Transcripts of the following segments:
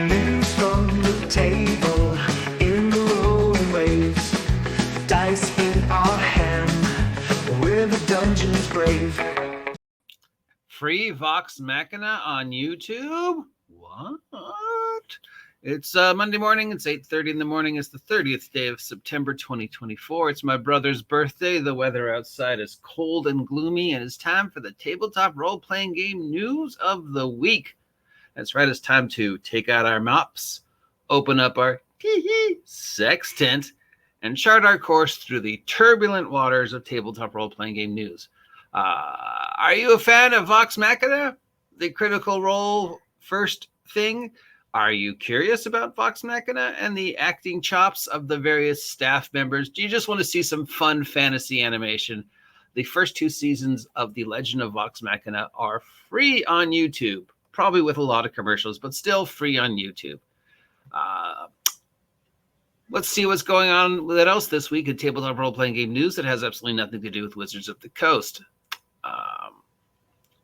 News from the table in the rolling waves. Dice in our hand, we're the dungeon's brave. Free Vox Machina on YouTube? What? It's Monday morning. It's 8:30 in the morning. It's the 30th day of September 2024. It's my brother's birthday. The weather outside is cold and gloomy, and it's time for the tabletop role-playing game news of the week. That's right. It's time to take out our mops, open up our sextant, and chart our course through the turbulent waters of tabletop role-playing game news. Are you a fan of Vox Machina, the Critical Role first thing? Are you curious about Vox Machina and the acting chops of the various staff members? Do you just want to see some fun fantasy animation? The first 2 seasons of The Legend of Vox Machina are free on YouTube, probably with a lot of commercials, but still free on YouTube. Let's see what's going on with else this week in tabletop role-playing game news that has absolutely nothing to do with Wizards of the Coast.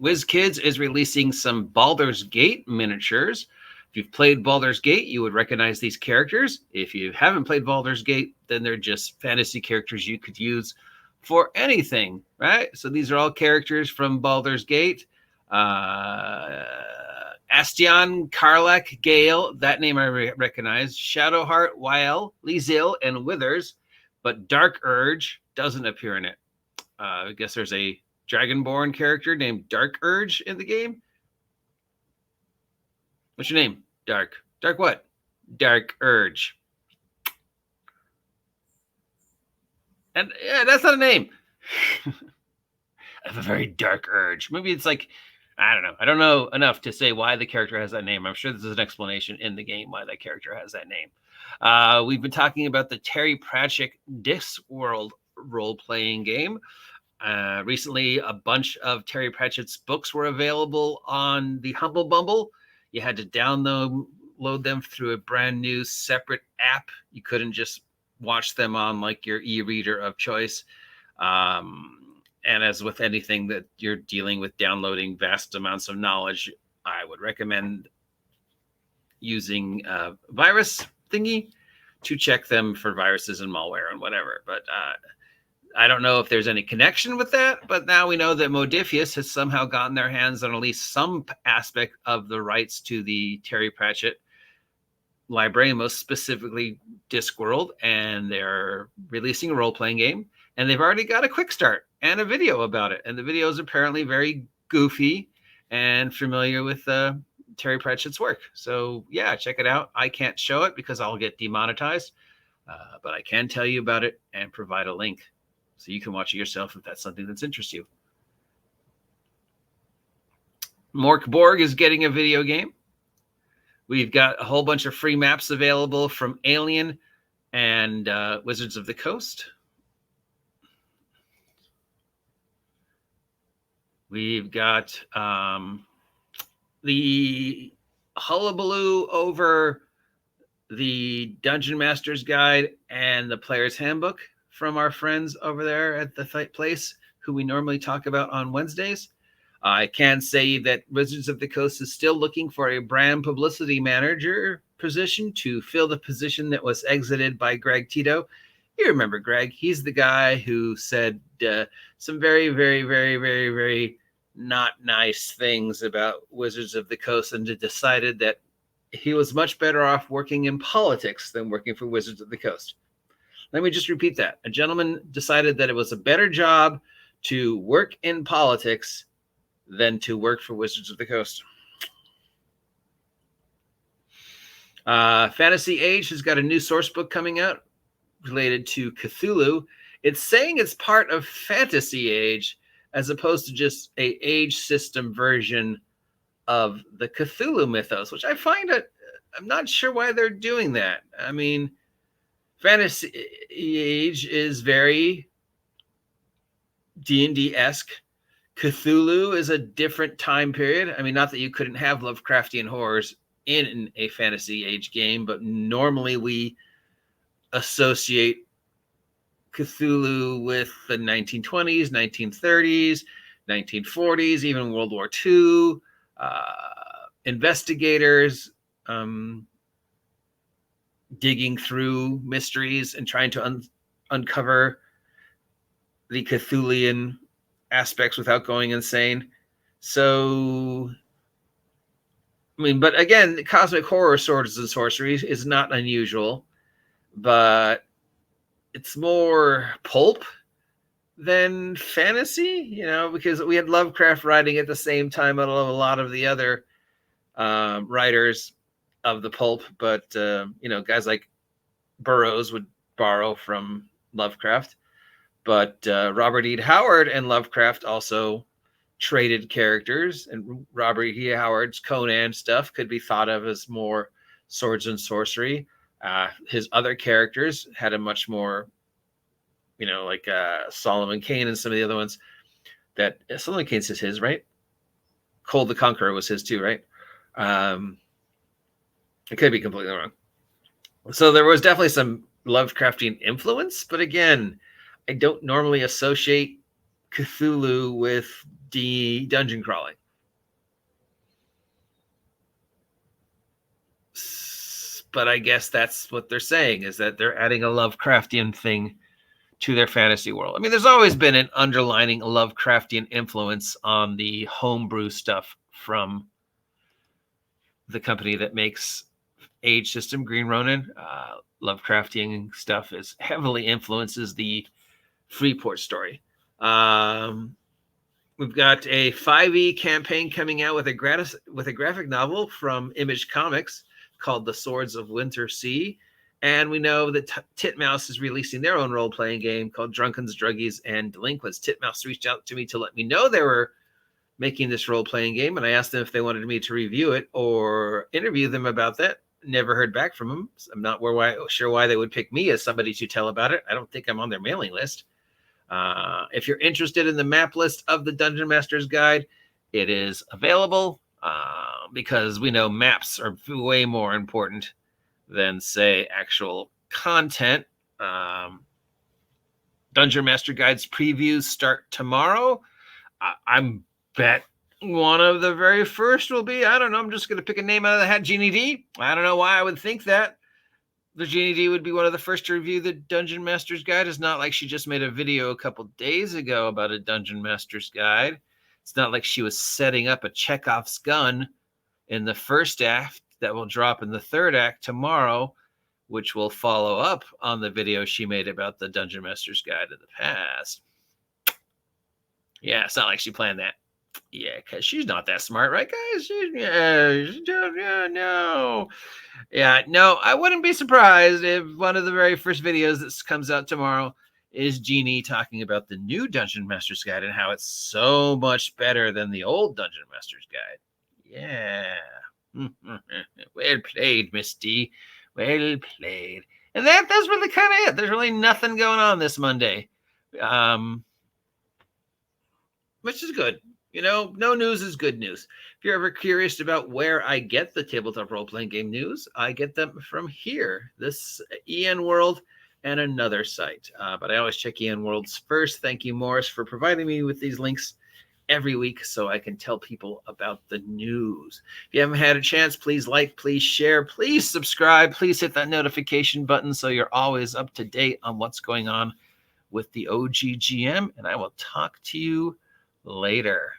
WizKids is releasing some Baldur's Gate miniatures. If you've played Baldur's Gate, you would recognize these characters. If you haven't played Baldur's Gate, then they're just fantasy characters you could use for anything, right? So these are all characters from Baldur's Gate. Astion, Karlach, Gale, that name I recognize. Shadowheart, Wael, Lizil, and Withers, but Dark Urge doesn't appear in it. I guess there's a Dragonborn character named Dark Urge in the game. What's your name? Dark. Dark what? Dark Urge. And yeah, that's not a name. I have a very dark urge. Maybe it's like, I don't know. I don't know enough to say why the character has that name. I'm sure there's an explanation in the game why that character has that name. We've been talking about the Terry Pratchett Discworld role-playing game. Recently, a bunch of Terry Pratchett's books were available on the Humble Bumble. You had to download them through a brand new separate app. You couldn't just watch them on like your e-reader of choice. And as with anything that you're dealing with downloading vast amounts of knowledge, I would recommend using a virus thingy to check them for viruses and malware and whatever. But I don't know if there's any connection with that, but now we know that Modifius has somehow gotten their hands on at least some aspect of the rights to the Terry Pratchett library, most specifically Discworld, and they're releasing a role-playing game, and they've already got a quick start and a video about it, and the video is apparently very goofy and familiar with Terry Pratchett's work. So yeah, check it out. I can't show it because I'll get demonetized, but I can tell you about it and provide a link so you can watch it yourself if that's something that interests you. Mork Borg is getting a video game. We've got a whole bunch of free maps available from Alien and Wizards of the Coast. We've got the hullabaloo over the Dungeon Master's Guide and the Player's Handbook from our friends over there at the Fight Place, who we normally talk about on Wednesdays. I can say that Wizards of the Coast is still looking for a brand publicity manager position to fill the position that was exited by Greg Tito. You remember Greg. He's the guy who said some very, very, very, very, very not nice things about Wizards of the Coast and decided that he was much better off working in politics than working for Wizards of the Coast. Let me just repeat that. A gentleman decided that it was a better job to work in politics than to work for Wizards of the Coast. Fantasy Age has got a new source book coming out related to Cthulhu. It's saying it's part of Fantasy Age as opposed to just a age system version of the Cthulhu mythos, which I find I'm not sure why they're doing that. I mean, Fantasy Age is very D&D-esque. Cthulhu is a different time period. I mean, not that you couldn't have Lovecraftian horrors in a Fantasy Age game, but normally we associate Cthulhu with the 1920s, 1930s, 1940s, even World War II, investigators, digging through mysteries and trying to uncover the Cthulhian aspects without going insane. So, I mean, but again, cosmic horror swords and sorcery is not unusual, but it's more pulp than fantasy, you know, because we had Lovecraft writing at the same time of a lot of the other writers of the pulp, but you know, guys like Burroughs would borrow from Lovecraft, but Robert E. Howard and Lovecraft also traded characters, and Robert E. Howard's Conan stuff could be thought of as more swords and sorcery. His other characters had a much more, you know, like Solomon Kane and some of the other ones that Solomon Kane's is his, right? Cold the Conqueror was his too, right? I could be completely wrong. So there was definitely some Lovecraftian influence, but again, I don't normally associate Cthulhu with the dungeon crawling. But I guess that's what they're saying, is that they're adding a Lovecraftian thing to their fantasy world. I mean, there's always been an underlining Lovecraftian influence on the homebrew stuff from the company that makes Age System, Green Ronin. Lovecraftian stuff is heavily influences the Freeport story. We've got a 5e campaign coming out with a graphic novel from Image Comics called The Swords of Winter Sea. And we know that Titmouse is releasing their own role-playing game called Drunkens, Druggies, and Delinquents. Titmouse reached out to me to let me know they were making this role-playing game, and I asked them if they wanted me to review it or interview them about that. Never heard back from them. I'm not sure why they would pick me as somebody to tell about it. I don't think I'm on their mailing list. If you're interested in the map list of the Dungeon Master's Guide, it is available because we know maps are way more important than, say, actual content. Dungeon Master Guide's previews start tomorrow. I'm bet one of the very first will be, I don't know, I'm just going to pick a name out of the hat, Jeannie D. I don't know why I would think that. The Jeannie D would be one of the first to review the Dungeon Master's Guide. It's not like she just made a video a couple days ago about a Dungeon Master's Guide. It's not like she was setting up a Chekhov's gun in the first act that will drop in the third act tomorrow, which will follow up on the video she made about the Dungeon Master's Guide in the past. Yeah, it's not like she planned that. Yeah, because she's not that smart, right, guys? No. Yeah, no, I wouldn't be surprised if one of the very first videos that comes out tomorrow is Jeannie talking about the new Dungeon Master's Guide and how it's so much better than the old Dungeon Master's Guide. Yeah. Well played, Miss D. Well played. And that's really kind of it. There's really nothing going on this Monday. Which is good. You know, no news is good news. If you're ever curious about where I get the tabletop role-playing game news, I get them from here, this EN World and another site. But I always check EN Worlds first. Thank you, Morris, for providing me with these links every week so I can tell people about the news. If you haven't had a chance, please like, please share, please subscribe, please hit that notification button so you're always up to date on what's going on with the OGGM, and I will talk to you later.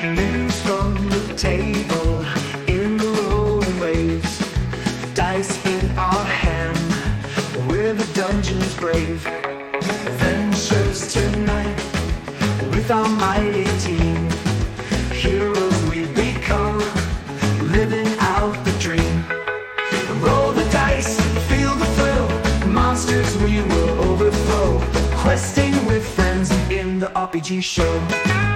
News from the table in the rolling waves, dice in our hand, we're the dungeon's brave. Adventures tonight with our mighty team, heroes we become, living out the dream. Roll the dice, feel the thrill, monsters we will overthrow, questing with friends in the RPG show.